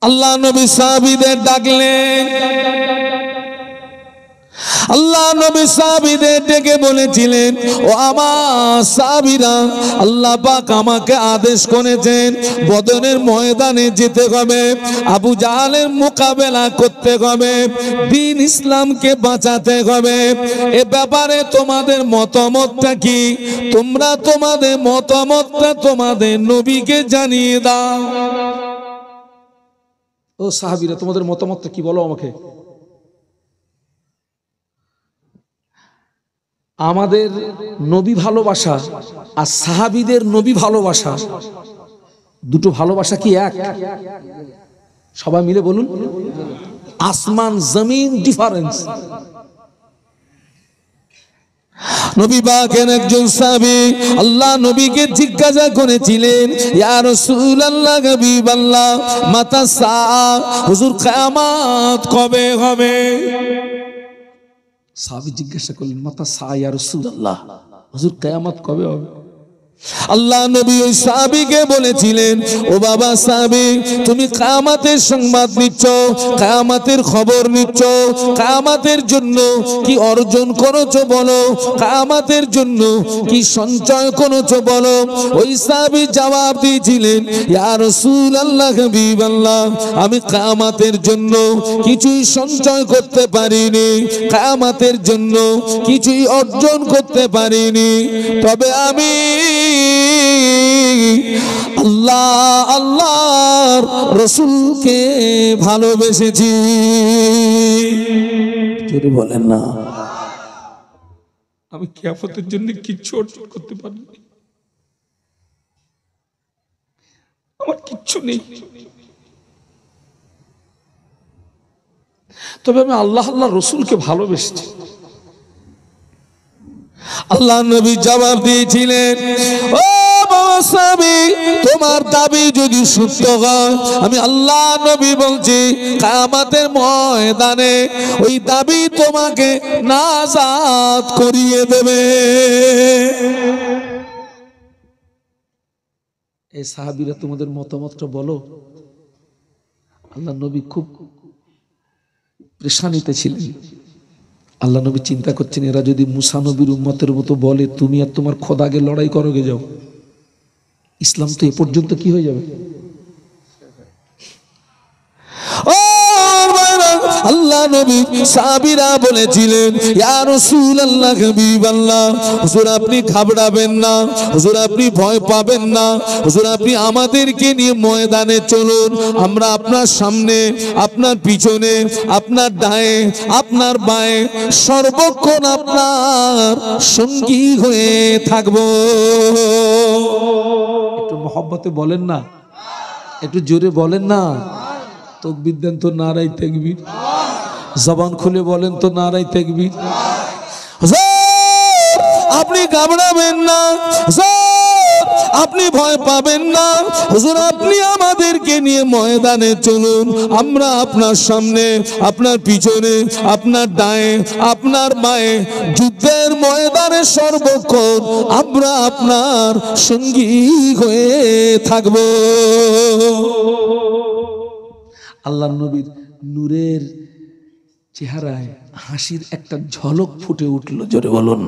আল্লাহ নবী সাহাবীদের ডাকলেন, আল্লাহ নবী সাহাবীদের ডেকে বলেছিলেন, ও আমার সাহাবীরা, আল্লাহ পাক আমাকে আদেশ করেছেন বদরের ময়দানে যেতে হবে, আবু জাহালের মোকাবেলা করতে হবে, দ্বীন ইসলামকে বাঁচাতে হবে। এ ব্যাপারে তোমাদের মতামতটা কি? তোমরা তোমাদের মতামতটা তোমাদের নবীকে জানিয়ে দাও। ও সাহাবীরা, তোমাদের মতামতটা কি বলো আমাকে। আমাদের নবী ভালোবাসা আর সাহাবীদের নবী ভালোবাসা, দুটো ভালোবাসা কি এক? সবাই মিলে বলুন। আসমান জমিন ডিফারেন্স। নবী পাকের একজন সাহাবী আল্লাহ নবীকে জিজ্ঞাসা করেছিলেন, ইয়া রাসূলুল্লাহ, হাবিবাল্লাহ, মাতা সা, হুজুর কিয়ামত কবে হবে? সাহাবী জিজ্ঞাসা করলেন, মাতা সা ইয়া রাসূলুল্লাহ, হুজুর কিয়ামত কবে হবে? আল্লাহ নবী ওই সাহাবীকে বলেছিলেন, ও বাবা সাহাবী, তুমি কিয়ামতের সংবাদ নিচ্ছ, কিয়ামতের খবর নিচ্ছ, কিয়ামতের জন্য কি অর্জন করেছো বলো, কিয়ামতের জন্য কি সঞ্চয় করেছো বলো। ওই সাহাবী জবাব দিয়েছিলেন, ইয়া রাসূলুল্লাহ, হাবিবাল্লাহ, আমি কিয়ামতের জন্য কিছুই সঞ্চয় করতে পারিনি, কিয়ামতের জন্য কিছুই অর্জন করতে পারিনি, তবে আমি আল্লাহ আল্লাহর রাসূলকে ভালোবেসেছি। জোরে বলেন না। আমি কিয়ামতের জন্য কিচ্ছু অর্জন করতে পারিনি, আমার কিচ্ছু নেই, তবে আমি আল্লাহ আল্লাহ রাসূলকে ভালোবেসেছি। আল্লাহ নবী জবাব দিয়েছিলেন, ও বাবা সাহাবী, তোমার দাবি যদি সত্য হয়, আমি আল্লাহ নবী বলছি, কিয়ামতের ময়দানে ওই দাবি তোমাকে নাজাত করিয়ে দেবে। এই সাহাবীরা, তোমাদের মতামতটা বলো। আল্লাহ নবী খুব পেরেশানিতে ছিলেন। আল্লাহ নবী চিন্তা করছেন, এরা যদি মুসা নবীর উম্মতের মতো বলে, তুমি আর তোমার খোদাকে লড়াই করো গে যাও, ইসলাম তো এ পর্যন্ত কি হয়ে যাবে। আল্লাহ নবী সাহাবীরা বলেছিলেন, ইয়া রাসূলুল্লাহ, হাবিবাল্লাহ, হুজুর আপনি ঘাবড়াবেন না, হুজুর আপনি ভয় পাবেন না, হুজুর আপনি আমাদেরকে নিয়ে ময়দানে চলুন, আমরা আপনার সামনে, আপনার পিছনে, আপনার ডায়ে, আপনার বায়ে সর্বক্ষণ আপনার সঙ্গী হয়ে থাকবো। একটু মহব্বতে বলেন না, একটু জোরে বলেন না। তাকবীর দেন তো, নারায়ে তাকবীর। জবান খুলে বলেন তো, নারায়ে তাকবীর। আপনি ঘাবড়াবেন না, আপনি ভয় পাবেন না, হুজুর আপনি আমাদেরকে নিয়ে ময়দানে চলুন, আমরা আপনার সামনে, আপনার পিছনে, আপনার ডায়ে, আপনার বায়ে যুদ্ধের ময়দানে সর্বক্ষণ আমরা আপনার সঙ্গী হয়ে থাকব। আল্লাহ নবীর নূরের চেহারায় হাসির একটা ঝলক ফুটে উঠল। জোরে বলুন।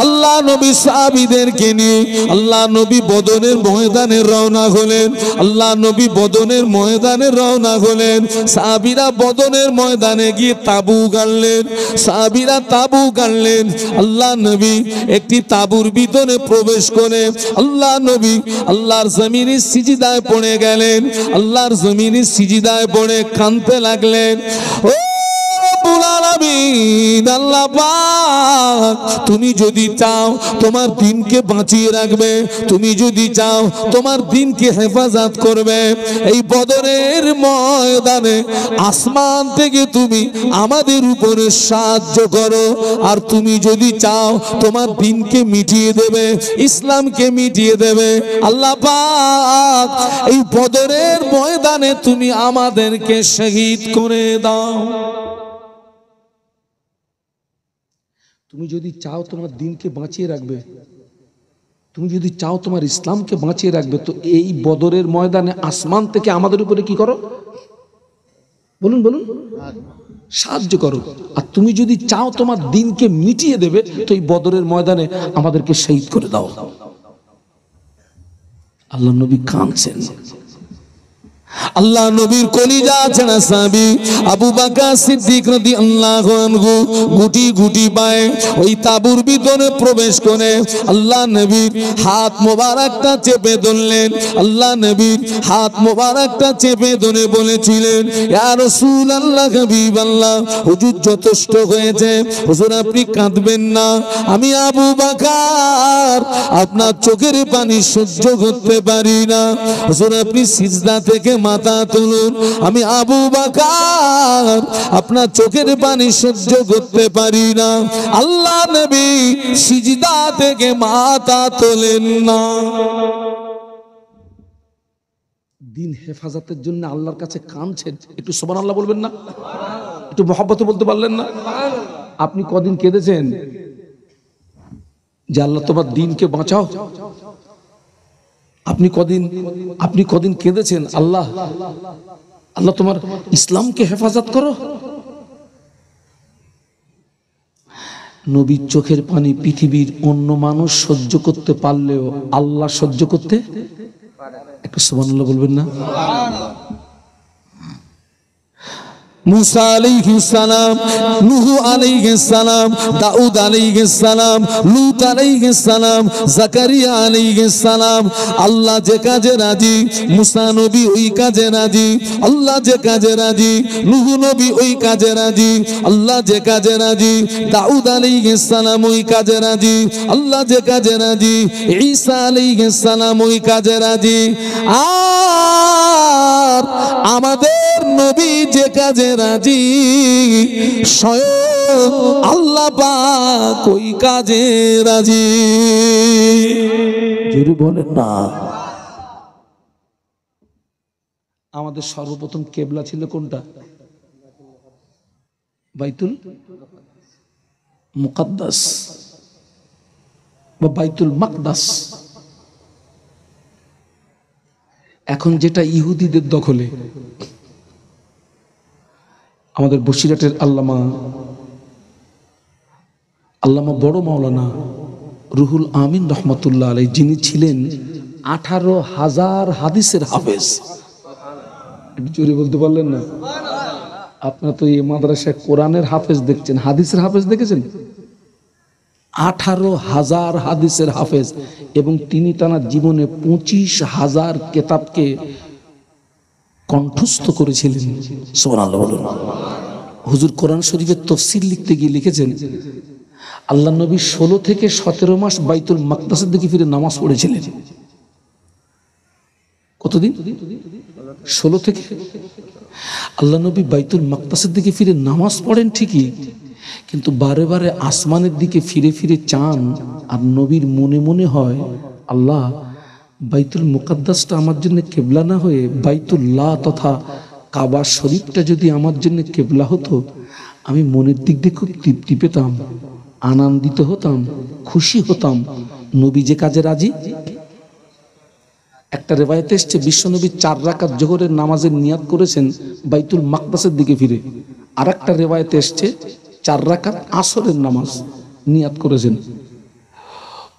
আল্লাহ নবী সাহাবীদেরকে নিয়ে আল্লাহ নবী বদরের ময়দানে রওনা হলেন। আল্লাহ নবী বদরের ময়দানে রওনা হলেন। সাহাবীরা বদরের ময়দানে গিয়ে তাবু গাড়লেন। সাহাবীরা তাবু গাড়লেন। আল্লাহ নবী একটি তাবুর ভিতরে প্রবেশ করে আল্লাহ নবী আল্লাহর জমিনে সিজদায় পড়ে গেলেন। আল্লাহর জমিনে সিজদায় পড়ে কাঁদতে লাগলেন। আল্লাহ পাক, তুমি যদি চাও তোমার দ্বীনকে বাঁচিয়ে রাখবে, তুমি যদি চাও তোমার দ্বীনকে হেফাজত করবে, এই বদরের ময়দানে আসমান থেকে তুমি আমাদের উপরে সাহায্য করো। আর তুমি যদি চাও তোমার দ্বীনকে মিটিয়ে দেবে, ইসলামকে মিটিয়ে দেবে, আল্লাহ পাক এই বদরের ময়দানে তুমি আমাদেরকে শহীদ করে দাও। তুমি যদি চাও তোমার দ্বীনকে বাঁচিয়ে রাখবে, তুমি যদি চাও তোমার ইসলামকে বাঁচিয়ে রাখবে, তো এই বদরের ময়দানে আসমান থেকে আমাদের উপরে কি করো, বলুন বলুন, সাহায্য করো। আর তুমি যদি চাও তোমার দিনকে মিটিয়ে দেবে, তো এই বদরের ময়দানে আমাদেরকে শহীদ করে দাও। আল্লাহ নবী কাঁদছেন। আল্লাহ নবীর কলিজা ছেঁড়া সাহাবী আবু বকর সিদ্দিক রাদিয়াল্লাহু আনহু গুটি গুটি পায়ে ওই তাঁবুর ভিতরে প্রবেশ করে আল্লাহ নবীর হাত মোবারকটা চেপে ধরলেন। আল্লাহ নবীর হাত মোবারকটা চেপে ধরে বলেছিলেন, ইয়া রাসূলুল্লাহ, হাবিবাল্লাহ, হুজুর যথেষ্ট হয়েছে, হুজুর আপনি কাঁদবেন না। আমি আবু বকর আপনার চোখের পানি সহ্য করতে পারি না, হুজুর আপনি সিজদা থেকে মাথা তুলুন। আমি আবু বকর আপনার চোখের পানি সহ্য করতে পারি না। আল্লাহ নবী সিজদা থেকে মাথা তোলেন না। দিন হেফাজতের জন্য আল্লাহর কাছে কাঁদছেন, একটু সুবহানাল্লাহ বলবেন না? একটু মহব্বতে বলতে পারলেন না? আপনি কদিন কেঁদেছেন যে আল্লাহ তোমার দিনকে বাঁচাও? আপনি কদিন কেঁদেছেন, আল্লাহ আল্লাহ তোমার ইসলামকে হেফাজত করো? নবীর চোখের পানি পৃথিবীর অন্য মানুষ সহ্য করতে পারলেও আল্লাহ সহ্য করতে, একটু সুবহানাল্লাহ বলবেন না? मूसा अलैहिस्सलाम, नूह अलैहिस्सलाम, दाऊद अलैहिस्सलाम, लूत अलैहिस्सलाम, जकरिया अलैहिस्सलाम। আল্লাহ যে কাজে রাজি, মুসা নবী ওই কাজে রাজি। আল্লাহ যে কাজে রাজি, নূহ নবী ওই কাজে রাজি। আল্লাহ যে কাজে রাজি, দাউদ আলাইহিসসালাম ওই কাজে রাজি। আল্লাহ যে কাজে রাজি, ঈসা আলাইহিসসালাম ওই কাজে রাজি। আর আমাদের নবী যে কাজে রাজি, স্বয়ং আল্লাহ পাক ওই কাজে রাজি। জোরে বলেন না। আমাদের সর্বপ্রথম কেবলা ছিল কোনটা? বাইতুল মুকাদ্দাস বা বাইতুল মাকদাস। এখন যেটা ইহুদিদের দখলে। আমাদের বসিরহাটের আল্লামা বড় মাওলানা রুহুল আমিন রহমতুল্লাহ আলাইহি, যিনি ছিলেন 18,000 হাদিসের হাফেজ। জোরে বলতে পারলেন না? আপনারা তো এই মাদ্রাসায় কোরআনের হাফেজ দেখছেন, হাদিসের হাফেজ দেখেছেন? 18,000 হাদিসের হাফেজ, এবং তিনি তার জীবনে 25,000 কেতাবকে কণ্ঠস্থ করেছিলেন। সুবহানাল্লাহ বলুন। হুজুর কোরআন শরীফের তাফসীর লিখতে গিয়ে লিখেছেন, আল্লাহ নবী 16 থেকে 17 মাস বাইতুল মাকদাসের দিকে ফিরে নামাজ পড়েছিলেন। কতদিন? 16 থেকে। আল্লাহ নবী বাইতুল মাকদাসের দিকে ফিরে নামাজ পড়েন ঠিকই, কিন্তু বারে বারে আসমানের দিকে ফিরে ফিরে চান। আর নবীর মনে মনে হয়, আল্লাহ বাইতুল মুকাদ্দাসটা আমার জন্য কেবলা না হয়ে বাইতুল্লাহ তথা কাবা শরীফটা যদি আমার জন্য কেবলা হতো, আমি মনের দিক দিয়ে খুব তৃপ্তি পেতাম, আনন্দিত হতাম, খুশি হতাম। নবী যে কাজে রাজি। একটা রেওয়ায়েতে এসছে, বিশ্বনবী 4 রাকাত জোহরের নামাজের নিয়াত করেছেন বাইতুল মাকদাসের দিকে ফিরে। আর একটা রেওয়ায়েতে এসছে 4 রাকাত আসরের নামাজ নিয়াত করেছেন।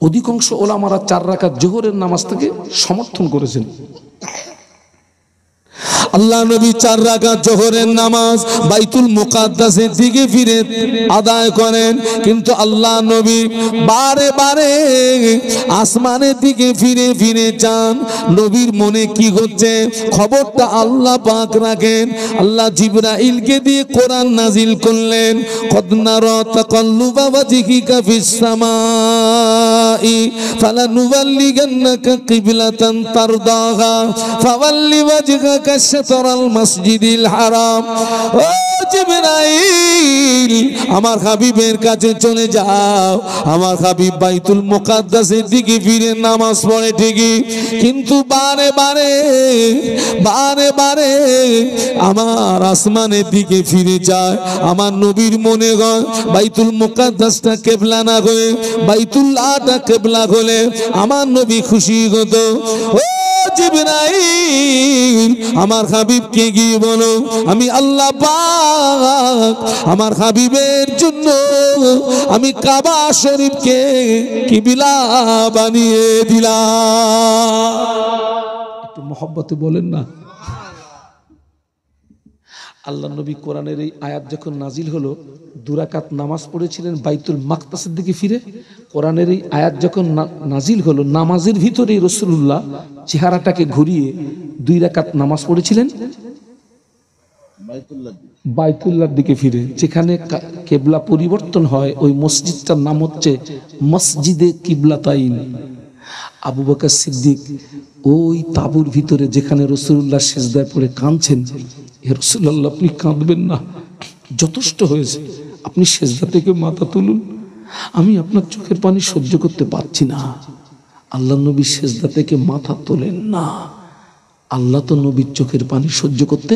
অধিকাংশ ওলামারা 4 রাকাত জোহরের নামাজটাকে সমর্থন করেছেন। আল্লাহ নবী 4 রাকাত জোহরের নামাজ বাইতুল মুকাদ্দাসের দিকে ফিরে আদায় করেন, কিন্তু আল্লাহ নবী বারে বারে আসমানের দিকে ফিরে ফিরে চান। নবীর মনে কি হচ্ছে খবরটা আল্লাহ পাক রাখেন। আল্লাহ জিবরাইলকে দিয়ে কোরআন নাজিল করলেন, কদ নারা তাকাল্লুবা ওয়াজহিকা ফিস সামাই ফালানুওয়াল্লিগান্নাকা কিবলাতান তারদাহা ফাওয়াল্লি ওয়াজহাকা শাতরাল মসজিদিল হারাম। ও জিবরাইল আমার হাবিবের কাছে চলে যাও। আমার হাবিব বাইতুল মুকাদ্দাসের দিকে ফিরে নামাজ পড়ে ঠিকই, কিন্তু বারে বারে আমার আসমানের দিকে ফিরে যায়। আমার নবীর মনে হয় বাইতুল মুকাদ্দাসটা কিবলা না হয়ে বাইতুল্লাহটা কিবলা হলে আমার নবী খুশি হতো। ও জিবরাইল আমার হাবিবকে গিয়ে বলো আমি আল্লাহ পাক আমার হাবিবের জন্য আমি কাবা শরীফকে কিবলা বানিয়ে দিলাম। একটু মহব্বতে বলেন না। আল্লাহ নবী কোরআনের এই আয়াত যখন নাজিল হলো, 2 রাকাত নামাজ পড়েছিলেন বাইতুল মাকদাসের দিকে ফিরে। কোরআনের এই আয়াত যখন নাজিল হলো, নামাজের ভিতরেই রাসূলুল্লাহ চেহারাটাকে ঘুরিয়ে 2 রাকাত নামাজ পড়েছিলেন বাইতুল্লাহর দিকে ফিরে। যেখানে কিবলা পরিবর্তন হয় ওই মসজিদটার নাম হচ্ছে মসজিদে কিবলাতাইন। আবু বকর সিদ্দিক ওই তাঁবুর ভিতরে যেখানে রাসূলুল্লাহ সিজদায় পড়ে কাঁদছেন, হে রাসূলুল্লাহ আপনি কাঁদবেন না, যথেষ্ট হয়েছে, আপনি সিজদা থেকে মাথা তুলুন, আমি আপনার চোখের পানি সহ্য করতে পারছি না। আল্লাহ নবী সিজদা থেকে মাথা তোলেন না। আল্লাহ তো নবীর চোখের পানি সহ্য করতে।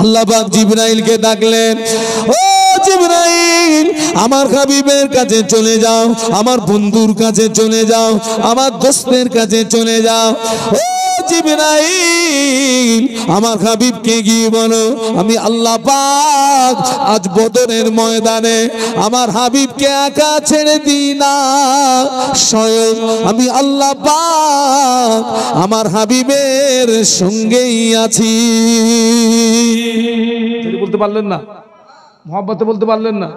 আল্লাহ পাক জিবরাইলকে ডাকলেন, ও জিবরাইল আমার হাবিবের কাছে চলে যাও, আমার বন্ধুর কাছে চলে যাও, আমার দোস্তের কাছে চলে যাও। ও জিবরাইল আমার হাবিবকে গিয়ে বলো আমি আল্লাহ পাক আজ বদরের ময়দানে আমার হাবিবকে একা ছেড়ে দিই না, স্বয়ং আমি আল্লাহ পাক আমার হাবিবের সঙ্গেই আছি। বলতে পারলেন না, মহব্বতে বলতে পারলেন না।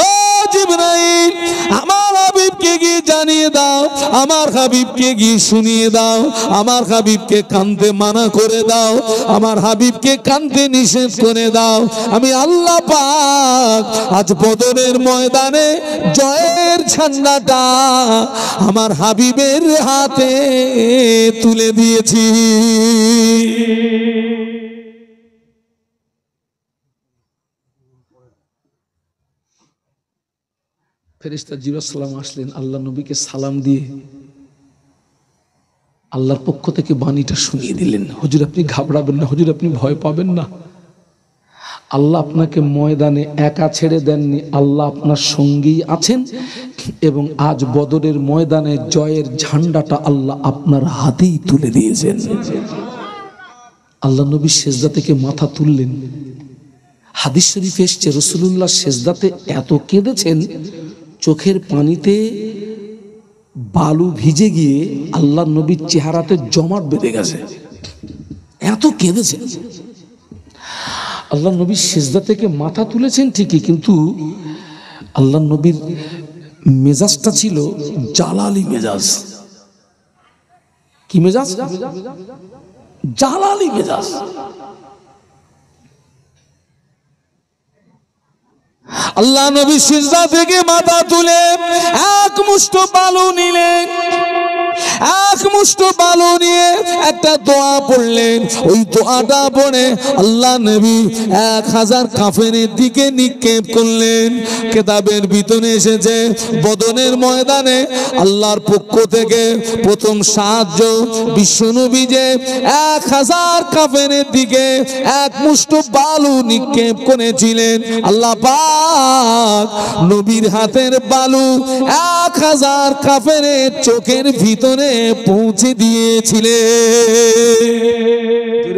ও জিবরাইল আমার হাবিবকে গিয়ে জানিয়ে দাও, আমার হাবিবকে গিয়ে শুনিয়ে দাও, আমার হাবিবকে কাঁদতে মানা করে দাও, আমার হাবিবকে কাঁদতে নিষেধ করে দাও। আমি আল্লাহ পাক আজ বদরের ময়দানে জয়ের ঝান্ডাটা আমার হাবিবের হাতে তুলে দিয়েছি। ফেরেশতা জিবরাইল সালাম আসলেন, আল্লাহ নবীকে সালাম দিয়ে আল্লাহর পক্ষ থেকে বাণীটা শুনিয়ে দিলেন, হুজুর আপনি ঘাবড়াবেন না, হুজুর আপনি ভয় পাবেন না, আল্লাহ আপনাকে ময়দানে একা ছেড়ে দেননি, আল্লাহ আপনার সঙ্গেই আছেন এবং আজ বদরের ময়দানে জয়ের ঝান্ডাটা আল্লাহ আপনার হাতেই তুলে দিয়েছেন। আল্লাহ নবী সিজদা থেকে মাথা তুললেন। হাদিস শরীফে এসেছে রাসূলুল্লাহ সিজদাতে এত কেঁদেছেন, চোখের পানিতে বালু ভিজে গিয়ে আল্লাহ নবীর চেহারাতে জমাট বেঁধে গেছে, এত কেঁদেছেন। আল্লাহ নবী সিজদা থেকে মাথা তুলেছেন ঠিকই, কিন্তু আল্লাহ নবীর মেজাজটা ছিল জালালি মেজাজ। কি মেজাজ? জালালি মেজাজ। আল্লাহ নবী সিজদা থেকে মাথা তুলে এক মুষ্ঠ বালু নিলেন, এক মুষ্ঠ বালু নিয়ে একটা দোয়া পড়লেন। ওই দোয়াটা পড়ে আল্লাহ নবী 1000 কাফেরের দিকে নিক্ষেপ করলেন। কিতাবের ভিতরে এসেছে বদরের ময়দানে আল্লাহর পক্ষ থেকে প্রথম সাহায্য বিশ্বনবী যে 1000 কাফেরের দিকে এক মুষ্ঠ বালু নিক্ষেপ করেছিলেন, আল্লাহ পাক নবীর হাতের বালু 1000 কাফেরের চোখের ভিতরে পৌঁছে দিয়েছিলেন।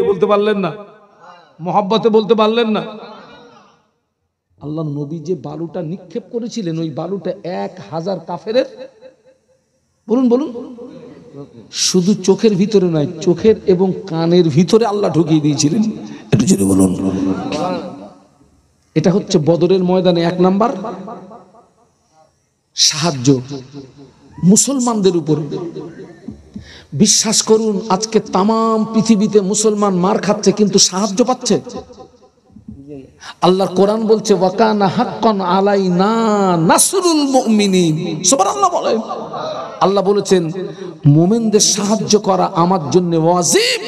বলতে পারলেন না, মহব্বতে বলতে পারলেন না। আল্লাহ নবী যে বালুটা নিক্ষেপ করেছিলেন, ওই বালুটা 1000 কাফেরের, বলুন বলুন, শুধু চোখের ভিতরে নয়, চোখের এবং কানের ভিতরে আল্লাহ ঢুকিয়ে দিয়েছিলেন। একটু জোরে বলুন। এটা হচ্ছে বদরের ময়দানে 1 নাম্বার সাহায্য মুসলমানদের উপর। বিশ্বাস করুন, আজকে তাম পৃথিবীতে মুসলমান মার খাচ্ছে কিন্তু সাহায্য পাচ্ছে। আল্লাহর কোরআন বলছে ওয়াকানা হাক্কান আলাইনা নাসরুল মুমিনিন। সুবহানাল্লাহ বলেন। আল্লাহ বলেছেন মুমিনদের সাহায্য করা আমার জন্য ওয়াজিব।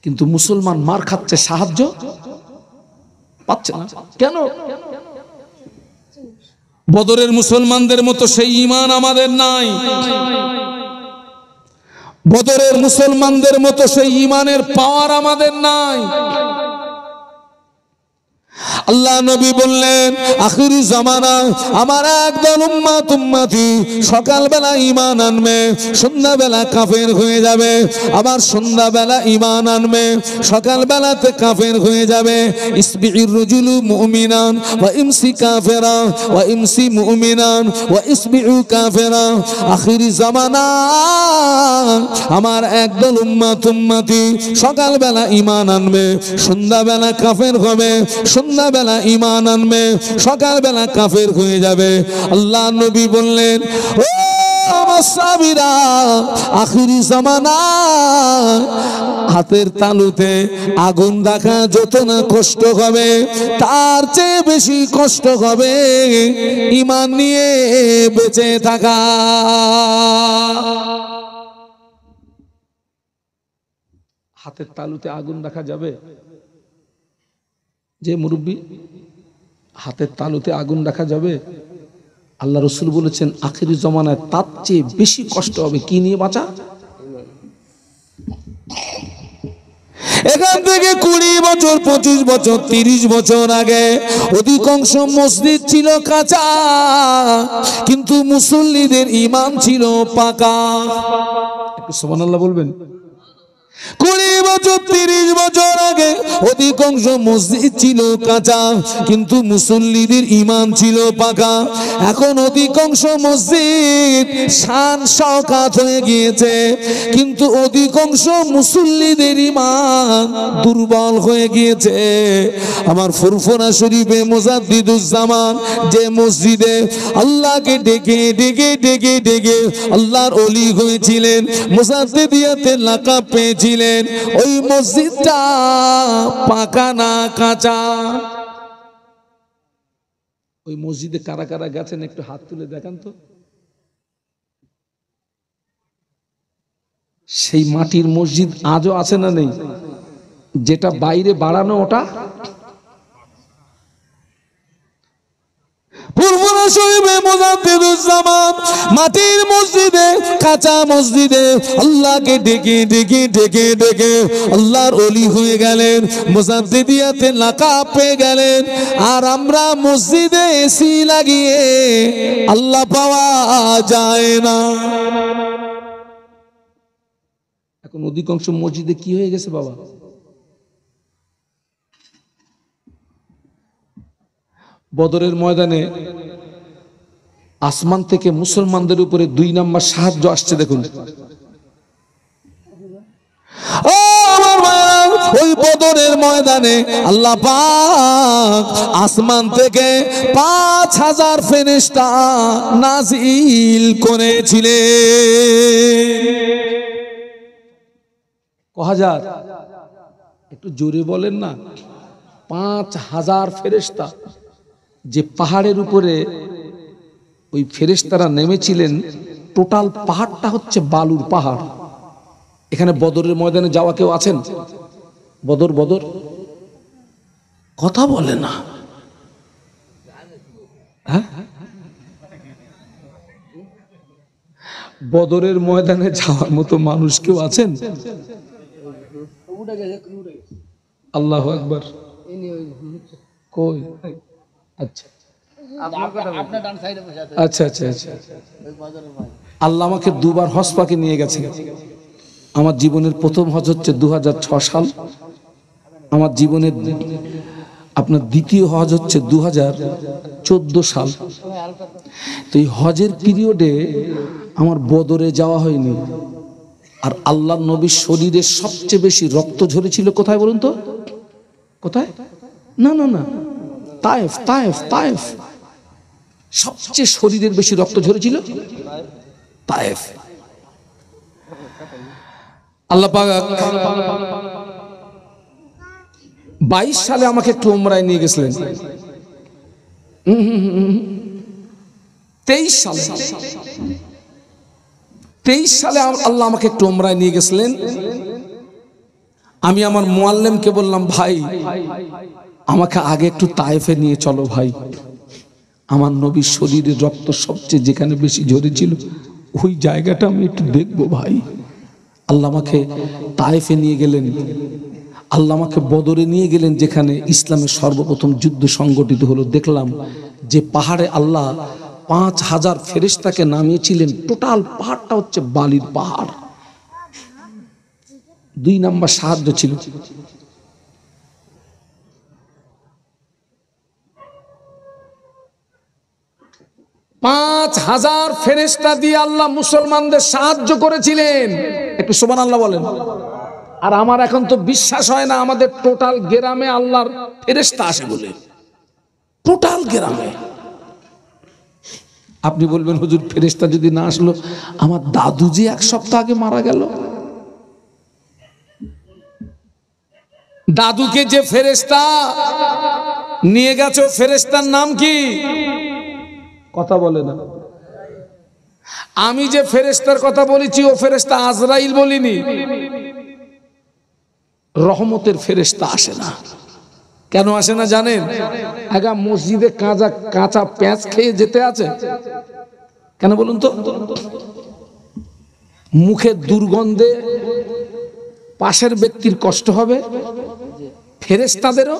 কিন্তু মুসলমান মার খাচ্ছে, সাহায্য পাচ্ছে না কেন? বদরের মুসলমানদের মতো সেই ঈমান আমাদের নাই। বদরের মুসলমানদের মতো সেই ঈমানের পাওয়ার আমাদের নাই। আল্লাহ নবী বললেন, আখিরি জামানা আমার একদল উম্মতি সকালবেলা ঈমান আনবে, সন্ধ্যাবেলা কাফের হয়ে যাবে, আবার সন্ধ্যাবেলা ঈমান আনবে, সকালবেলাতে কাফের হয়ে যাবে। ইসবিউর রুজুলু মুমিনান ওয়া ইমসি কাফিরা ওয়া ইমসি মুমিনান ওয়া ইসবিউ কাফিরা। আখিরি জামানা আমার একদল উম্মতি সকালবেলা ঈমান আনবে, সন্ধ্যাবেলা কাফের হবে, সন্ধ্যাবেলা ঈমান আনবে, সকালবেলা কাফের হয়ে যাবে। আল্লাহ নবী বললেন, ও আমার সাহাবীরা, আখিরি জামানা হাতের তালুতে আগুন রাখা যত না কষ্ট হবে, তার চেয়ে বেশি কষ্ট হবে ঈমান নিয়ে বেঁচে থাকা। হাতের তালুতে আগুন রাখা যাবে? যে মুরব্বী, হাতের তালুতে আগুন রাখা যাবে? আল্লাহ রসুল বলেছেন আখিরি জমানায় তার চেয়ে বেশি কষ্ট হবে কি নিয়ে বাঁচা? এখান থেকে 20 বছর 25 বছর 30 বছর আগে অধিকাংশ মসজিদ ছিল কাঁচা, কিন্তু মুসল্লিদের ঈমান ছিল পাকা। একটু সুবহানাল্লাহ বলবেন। 20 বছর 30 বছর আগে অধিকাংশ মসজিদ ছিল কাঁচা, কিন্তু মুসল্লিদের ঈমান ছিল পাকা। এখন অধিকাংশ মসজিদ শান শওকাত হয়ে গিয়েছে, কিন্তু অধিকাংশ মুসল্লিদের ঈমান দুর্বল হয়ে গিয়েছে। আমার ফুরফুরা শরীফে মুজাদ্দিদুজ্জামান যে মসজিদে আল্লাহকে ডেকে ডেকে ডেকে ডেকে আল্লাহর ওলি হয়েছিলেন, মুজাদ্দিদিয়াতের লাকাব পেয়েছিলেন, ওই মসজিদটা পাকা না কাঁচা? ওই মসজিদে কারা কারা গেছেন একটু হাত তুলে দেখান তো। সেই মাটির মসজিদ আজও আছে না নেই? যেটা বাইরে বাড়ানো ওটা ফুরফুরা শরীফে মুজাদ্দিদুজ্জামান মাটির মসজিদে, কাঁচা মসজিদে আল্লাহকে ডেকে ডেকে ডেকে ডেকে আল্লাহর ওলি হয়ে গেলেন, মুজাদ্দিদিয়াতে লাকাব পেয়ে গেলেন। আর আমরা মসজিদে এসি লাগিয়ে আল্লাহ পাওয়া যায় না। এখন অধিকাংশ মসজিদে কি হয়ে গেছে বাবা? বদরের ময়দানে আসমান থেকে মুসলমানদের উপরে 2 নাম্বার সাহায্য আসছে। দেখুন ওই বদরের ময়দানে আল্লাহ পাক আসমান থেকে 5000 ফেরেশতা নাজিল করেছিলেন। কহাজার? একটু জোরে বলেন না। 5000 ফেরেশতা। যে পাহাড়ের উপরে ওই ফেরেশতারা নেমেছিলেন, টোটাল পাহাড়টা হচ্ছে বালুর পাহাড়। এখানে বদরের ময়দানে যাওয়া কেউ আছেন? বদর বদর কথা বলে না। হ্যাঁ, বদরের ময়দানে যাওয়ার মতো মানুষ কেউ আছেন? আল্লাহু আকবার। কই? আচ্ছা আচ্ছা আচ্ছা আচ্ছা। আল্লাহ আমাকে 2 বার হজ পাকে নিয়ে গেছেন। আমার জীবনের প্রথম হজ হচ্ছে 2006 সাল। আমার জীবনের আপনার দ্বিতীয় হজ হচ্ছে 2014 সাল। তো এই হজের পিরিয়ডে আমার বদরে যাওয়া হয়নি। আর আল্লাহর নবীর শরীরে সবচেয়ে বেশি রক্ত ঝরেছিল কোথায় বলুন তো? কোথায়? না না না, তায়েফ তায়েফ তায়েফ। সবচেয়ে শরীরের বেশি রক্ত ঝরেছিল তায়েফ। আল্লাহ পাক 22 সালে আমাকে একটু উমরায় নিয়ে গেছিলেন। 23 সালে আল্লাহ আমাকে একটু উমরায় নিয়ে গেছিলেন। আমি আমার মুআল্লিমকে বললাম, ভাই আমাকে আগে একটু তায়েফে নিয়ে চলো ভাই, আমার নবীর শরীরের রক্ত সবচেয়ে যেখানে বেশি ঝরেছিল ওই জায়গাটা আমি একটু দেখবো ভাই। আল্লাহ আমাকে তায়েফে নিয়ে গেলেন, আল্লাহ আমাকে বদরে নিয়ে গেলেন, যেখানে ইসলামের সর্বপ্রথম যুদ্ধ সংগঠিত হলো। দেখলাম যে পাহাড়ে আল্লাহ 5000 ফেরেশতাকে নামিয়েছিলেন, টোটাল পাহাড়টা হচ্ছে বালির পাহাড়। 2 নাম্বার সাহায্য ছিল, পাঁচ হাজার ফেরেশতা দিয়ে আল্লাহ মুসলমানদের সাহায্য করেছিলেন। একটু সুবহানাল্লাহ বলেন। আর আমার এখন তো বিশ্বাস হয় না আমাদের টোটাল গ্রামে আল্লাহর ফেরেশতা আসে বলে, টোটাল গ্রামে। আপনি বলবেন হুজুর ফেরেশতা যদি না আসলো, আমার দাদু যে 1 সপ্তাহ আগে মারা গেল, দাদুকে যে ফেরেশতা নিয়ে গেছে ফেরেশতার নাম কি? কথা বলে না। আমি যে ফেরেশতার কথা বলেছি ও ফেরেশতা আজরাইল বলিনি। রহমতের ফেরেশতা আসে না। কেন আসে না জানেন? আগে মসজিদে কাঁচা পেঁয়াজ খেয়ে যেতে আছে কেন বলুন তো? মুখের দুর্গন্ধে পাশের ব্যক্তির কষ্ট হবে, ফেরেশতাদেরও।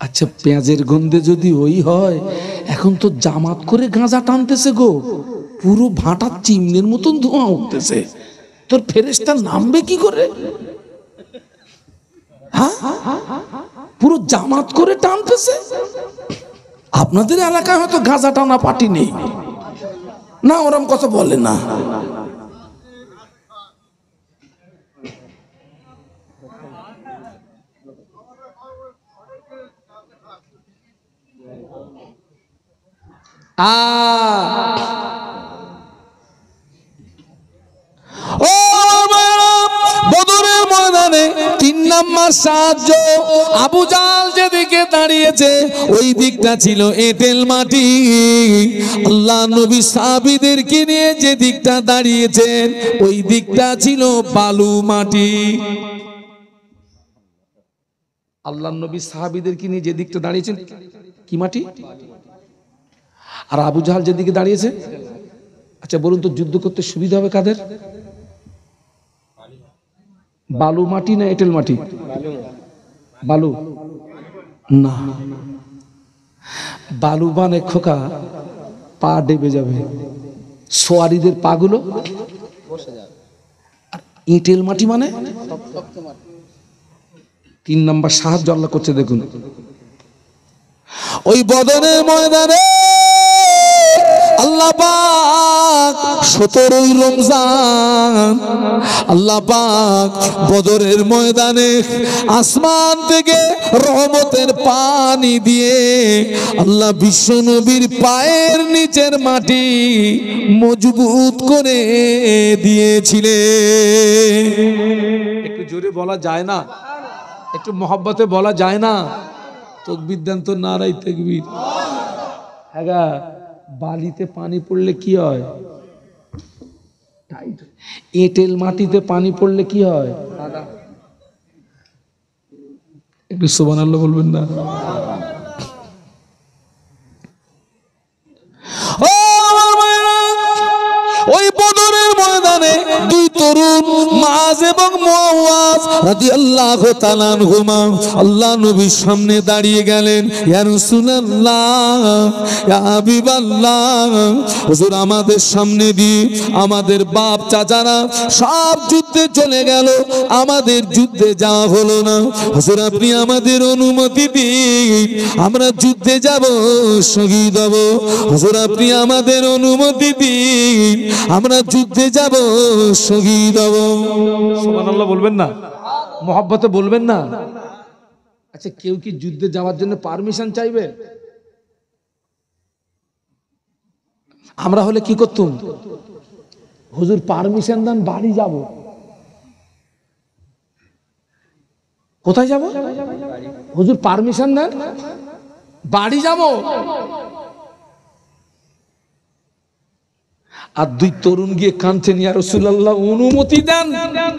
আচ্ছা পেঁয়াজের গন্ধে যদি ওই হয়, এখন তো জামাত করে গাঁজা টানতেছে গো, পুরো ভাটা চিমনের মতন ধোঁয়া উঠতেছে, তোর ফেরেশতা নামবে কি করে? হ্যাঁ, পুরো জামাত করে টানতেছে। আপনাদের এলাকায় হয়তো গাঁজা টানা পার্টি নেই না, ওরম কথা বলে না। বদরের ময়দানে 3 নাম্বার সাহায্য, আবু জাহল যেদিকে দাঁড়িয়েছে ওই দিকটা ছিল এঁটেল মাটি। আল্লাহ নবী সাহাবীদেরকে নিয়ে যে দিকটা দাঁড়িয়েছেন ওই দিকটা ছিল বালু মাটি। আল্লাহ নবী সাহাবীদেরকে নিয়ে যে দিকটা দাঁড়িয়েছেন কি মাটি? আর আবু জাহল যেদিকে দাঁড়িয়েছে, আচ্ছা বলুন তো যুদ্ধ করতে সুবিধা হবে কাদের? বালু মাটি না এঁটেল মাটি? বালু না, বালু মানে খোকা পা ডেবে যাবে, সোয়ারিদের পা গুলো। এঁটেল মাটি মানে 3 নাম্বার সাহায্য আল্লাহ করছে। দেখুন ওই বদরের ময়দানে আল্লাহ পাক 17ই রমজান আল্লাহ পাক বদরের ময়দানে আসমান থেকে রহমতের পানি দিয়ে আল্লাহ বিশ্ব নবীর পায়ের নিচের মাটি মজবুত করে দিয়েছিলেন। একটু জোরে বলা যায় না? একটু মহব্বতে বলা যায় না? তাকবীর দেন তো, নারায়ে তাকবীর। হ্যাঁ, বালিতে পানি পড়লে কি হয়? এঁটেল মাটিতে পানি পড়লে কি হয়? একটু সুবহানাল্লাহ বলবেন না? ওই বদরের ময়দানে 2 তরুণ মুআজ এবং মুআওয়াজ রাদিয়াল্লাহু তাআলা আনহুমা আল্লাহ নবীর সামনে দাঁড়িয়ে গেলেন। ইয়া রাসূলুল্লাহ, ইয়া হাবিবাল্লাহ, হুজুর আমাদের সামনে দিয়ে আমাদের বাপ চাচারা সব যুদ্ধে চলে গেল, আমাদের যুদ্ধে যাওয়া হলো না। হুজুর আপনি আমাদের অনুমতি দিন, আমরা যুদ্ধে যাব, শহীদ হব। হুজুর আপনি আমাদের অনুমতি দিন, আমরা যুদ্ধে যাব, শহীদ হব। সুবহানাল্লাহ বলবেন না? মহব্বতে বলবেন না? আচ্ছা কেউ কি যুদ্ধে যাওয়ার জন্য পারমিশন চাইবে? আমরা হলে কি করতুম? হুজুর পারমিশন দেন, বাড়ি যাব। কোথায় যাব? হুজুর পারমিশন দেন, বাড়ি যাব। আর দুই তরুণ গিয়ে কাঁদছেন, ইয়া রাসূলুল্লাহ অনুমতি দেন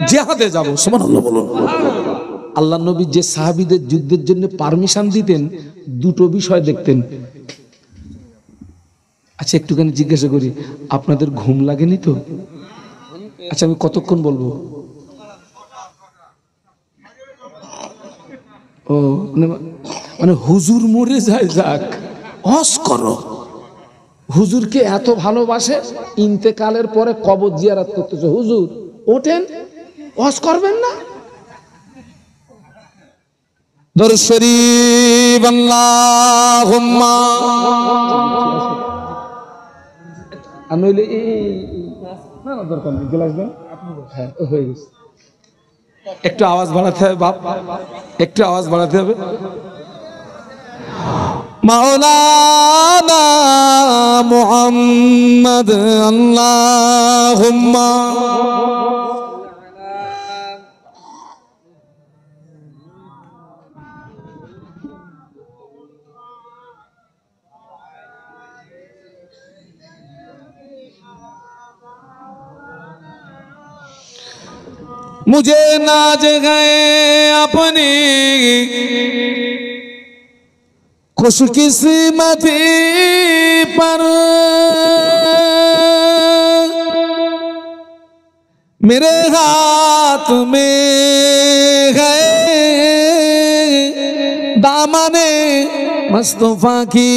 জিহাদে যাব। সুবহানাল্লাহ বলুন। আল্লাহ নবী যে সাহাবীদের যুদ্ধের জন্য পারমিশন দিতেন, দুটো বিষয় দেখতেন। আচ্ছা একটুখানি জিজ্ঞাসা করি, আপনাদের ঘুম লাগেনি তো? আচ্ছা আমি কতক্ষণ বলবো? ও মানে হুজুর মরে যায়, যাক হজ করো। হুজুরকে এত ভালোবাসে, ইন্তেকালের পরে কবর জিয়ারত করতেছে। হুজুর ওঠেন, হজ করবেন না? দরুদ শরীফ আল্লাহুম্মা। আমি না না দরকার নেই, গ্লাস দেন। হ্যাঁ হয়ে গেছে। একটু আওয়াজ বাড়াতে হবে বাপ, একটু আওয়াজ বাড়াতে হবে। মাওলানা মুহাম্মদ আল্লাহুম্মা मुझे नाज गए अपनी खुशकिस्मती पर, मेरे हाथ में है दामने मुस्तफा की,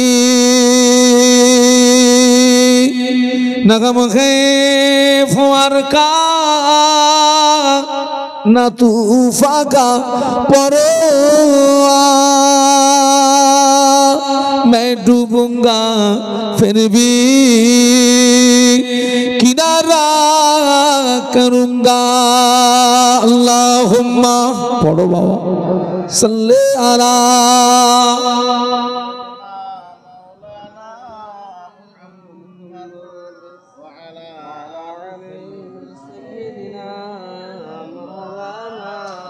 नगम है फुआर का ना तूफा का परवा, मैं डूबूंगा फिर भी किनारा करूंगा। अल्लाहुम्मा पढ़ो बाबा सल्ले अला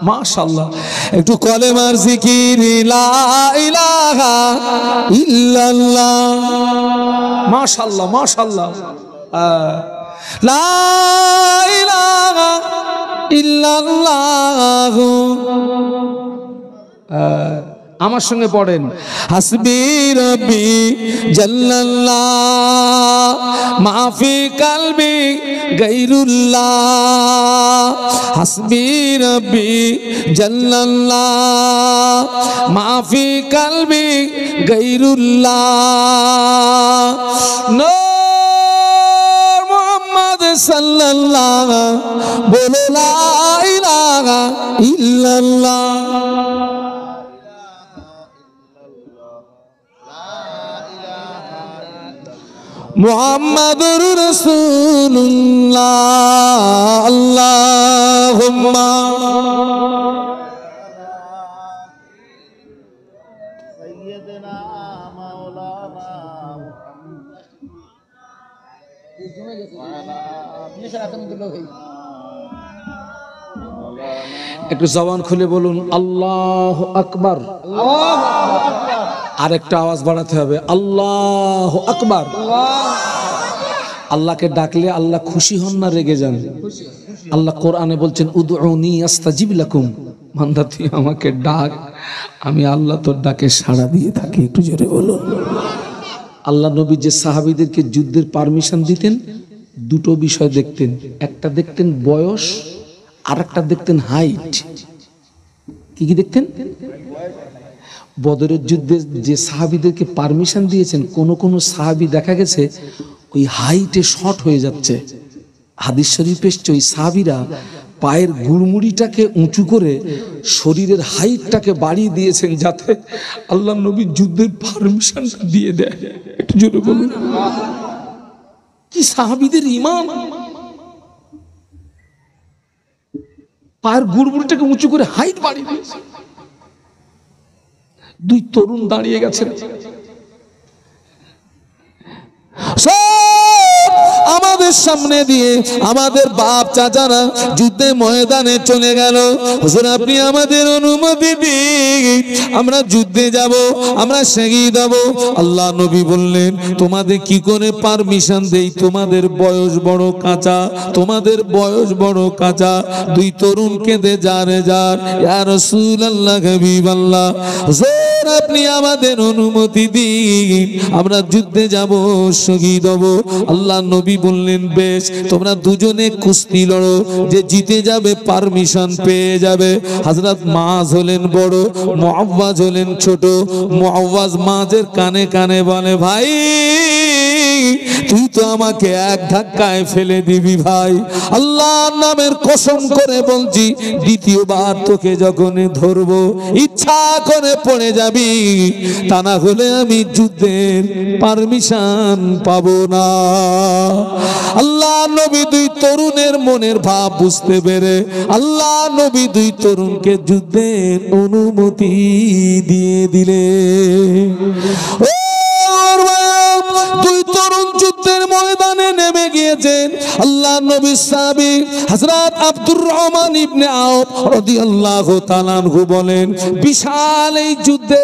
মাশাআল্লাহ। একটু কলেমার জিকির লা ইলাহা ইল্লাল্লাহ। মাশাআল্লাহ মাশাআল্লাহ। লা ইলাহা ইল্লাল্লাহ। আমার সঙ্গে পড়েন, হাসবি রব্বি জাল্লাল্লাহ মাফি কলবি গায়রুল্লাহ, হাসবি রব্বি জাল্লাল্লাহ মাফি কলবি গায়রুল্লাহ, নূর মুহাম্মদ সাল্লাল্লাহ বলো লা ইলাহা ইল্লাল্লাহ। মুহাম্মাদুর রাসূলুল্লাহ। আল্লাহুম্মা সাইয়্যিদনা মাওলানা একটু জবান খুলে বলুন আল্লাহু আকবার। আর একটা আওয়াজ বাড়াতে হবে, আল্লাহু আকবার। আল্লাহকে ডাকলে আল্লাহ খুশি হন না রেগে যান? আল্লাহ কোরআনে বলছেন উদউনি আস্তাজিব লাকুম, বান্দা তুই আমাকে ডাক, আমি আল্লাহ তোর ডাকে সাড়া দিয়ে থাকি। একটু জোরে বলুন। আল্লাহ নবী যে সাহাবীদেরকে যুদ্ধের পারমিশন দিতেন, দুটো বিষয় দেখতেন। একটা দেখতেন বয়স, আর একটা দেখতেন হাইট। কি কি দেখতেন? বদরের যুদ্ধে যে সাহাবীদেরকে পারমিশন দিয়েছেন, কোন কোন সাহাবী দেখা গেছে ওই হাইটে শর্ট হয়ে যাচ্ছে। হাদিস শরীফে এসেছে ওই সাহাবীরা পায়ের গুড়মুড়িটাকে উঁচু করে শরীরের হাইটটাকে বাড়িয়ে দিয়েছেন, যাতে আল্লাহ নবী যুদ্ধের পারমিশনটা দিয়ে দেয়। একটু জোরে বলুন। কি সাহাবীদের ঈমান! পায়ের গুড়মুড়িটাকে উঁচু করে হাইট বাড়িয়ে দিয়েছে। দুই তরুণ দাঁড়িয়ে গেছেন, আমাদের আমাদের সামনে দিয়ে আমাদের বাপ চাচারা যুদ্ধে ময়দানে চলে গেল, হুজুর আপনি আমাদের অনুমতি দিন, আমরা যুদ্ধে যাব, আমরা শহীদ হব। আল্লাহ নবী বললেন, তোমাদের কি করে পারমিশন দেই? তোমাদের বয়স বড় কাঁচা, তোমাদের বয়স বড় কাঁচা। দুই তরুণ কেঁদে যারে যার, ইয়া রাসূলুল্লাহ, হাবিবাল্লাহ, হুজুর আপনি আমাদের অনুমতি দিন, আমরা যুদ্ধে যাব, শহীদ হব। আল্লাহ নবী বললেন, বেশ, তোমরা দুজনে কুস্তি লড়ো, যে জিতে যাবে পারমিশন পেয়ে যাবে। হযরত মাজ হলেন বড়, মুআওয়াজ হলেন ছোট। মুআওয়াজ মাজের কানে কানে বলে, ভাই তুই তো আমাকে এক ধাক্কায় ফেলে দিবি ভাই, আল্লাহর নামের কসম করে বলছি, দ্বিতীয়বার তোকে যখন ধরবো ইচ্ছা করে পড়ে যাবি, তা না হলে আমি যুদ্ধের পারমিশন পাবো না। আল্লাহ নবী দুই তরুণের মনের ভাব বুঝতে পেরে আল্লাহ নবী দুই তরুণকে যুদ্ধের অনুমতি দিয়ে দিলে। দুই তরুণ যুদ্ধের ময়দানে নেমে গিয়েছেন। আল্লাহ নবীর সাহাবী হযরত আব্দুর রহমান ইবনে আওফ রাদিয়াল্লাহু তাআলা আনহু বলেন, বিশাল এই যুদ্ধে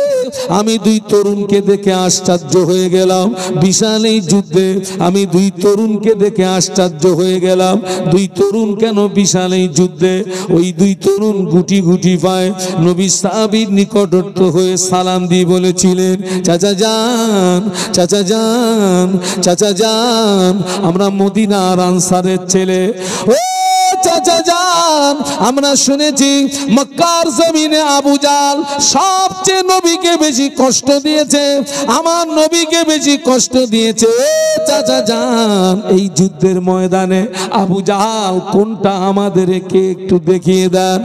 আমি দুই তরুণকে দেখে আশ্চর্য হয়ে গেলাম। বিশাল এই যুদ্ধে আমি দুই তরুণকে দেখে আশ্চর্য হয়ে গেলাম। দুই তরুণ কেন বিশাল এই যুদ্ধে? ওই দুই তরুণ গুটি গুটি পায় নবী সাহাবীর নিকটস্থ হয়ে সালাম দিয়ে বলেছিলেন, চাচা যান, চাচা যান, চাচা যান, আমরা মদিনার আনসারের ছেলে। ও চাচা যান, আমরা শুনেছি মক্কার জমিনে আবু জাল সবচেয়ে নবীকে বেশি কষ্ট দিয়েছে, আমার নবীকে বেশি কষ্ট দিয়েছে। চাচা যান, এই যুদ্ধের ময়দানে আবু জাল কোনটা আমাদেরকে একটু দেখিয়ে দেন।